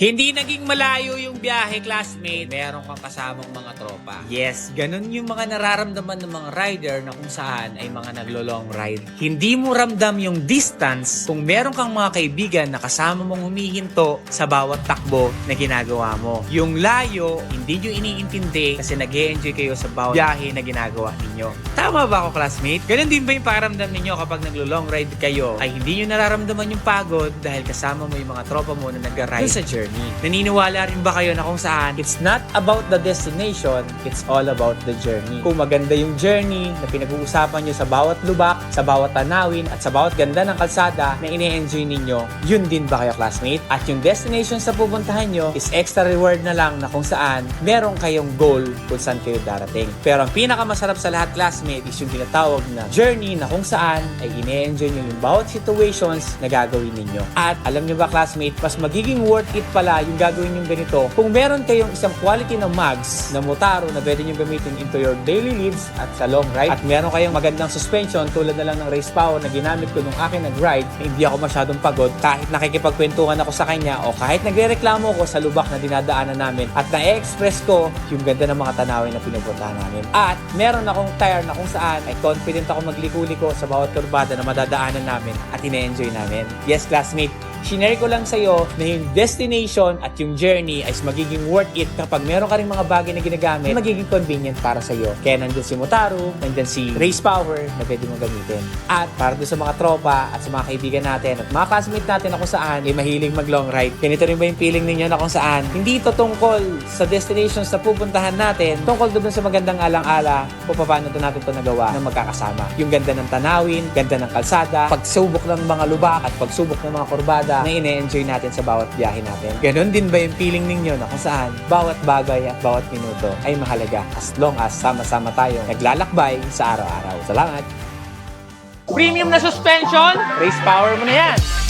Hindi naging malayo yung biyahe, classmate. Meron kang kasamang mga tropa. Yes, ganun yung mga nararamdaman ng mga rider na kung saan ay mga naglo-long ride. Hindi mo ramdam yung distance kung meron kang mga kaibigan na kasama mong humihinto sa bawat takbo na ginagawa mo. Yung layo, hindi nyo iniintindi kasi nag-e-enjoy kayo sa bawat biyahe na ginagawa ninyo. Tama ba ako, classmate? Ganun din ba yung pakiramdam ninyo kapag naglo-long ride kayo ay hindi nyo nararamdaman yung pagod dahil kasama mo yung mga tropa mo na nag-ride sa journey? Naniniwala rin ba kayo na kung saan it's not about the destination, it's all about the journey? Kung maganda yung journey na pinag-uusapan nyo sa bawat lubak, sa bawat tanawin, at sa bawat ganda ng kalsada na ine-enjoy ninyo, yun din ba kayo, classmate? At yung destination sa pupuntahan nyo is extra reward na lang na kung saan meron kayong goal kung saan kayo darating. Pero ang pinakamasarap sa lahat, classmate, is yung tinatawag na journey na kung saan ay ine-enjoy nyo yung bawat situations na gagawin ninyo. At alam nyo ba, classmate, mas magiging worth it pala yung gagawin yung ganito kung meron kayong isang quality na mugs na Motaro na pwede nyo gamitin into your daily lives at sa long ride, at meron kayong magandang suspension tulad na lang ng race power na ginamit ko nung akin nag-ride, hindi ako masyadong pagod kahit nakikipagkwentuhan ako sa kanya o kahit nagre-reklamo ko sa lubak na dinadaanan namin, at na-express ko yung ganda ng mga tanawin na pinupuntahan namin. At meron akong tire na kung saan ay confident ako magliko-liko sa bawat kurbada na madadaanan namin at ine-enjoy namin. Yes, classmate, shinare ko lang sa'yo na yung destination at yung journey ay magiging worth it kapag meron ka rin mga bagay na ginagamit na magiging convenient para sa'yo. Kaya nandun si Motaro, nandun si Race Power na pwede mong gamitin. At para doon sa mga tropa at sa mga kaibigan natin at mga classmate natin na kung saan ay mahilig mag-long ride, ganito rin ba yung feeling ninyo na kung saan hindi ito tungkol sa destinations na pupuntahan natin, tungkol doon sa magandang alang-ala kung paano doon natin ito nagawa na magkakasama. Yung ganda ng tanawin, ganda ng kalsada, pagsubok ng mga lubak at pagsubok ng mga kurbada na ine-enjoy natin sa bawat biyahe natin. Ganon din ba yung feeling ninyo na kung saan bawat bagay at bawat minuto ay mahalaga as long as sama-sama tayo naglalakbay sa araw-araw. Salamat! Premium na suspension, Race Power mo na yan!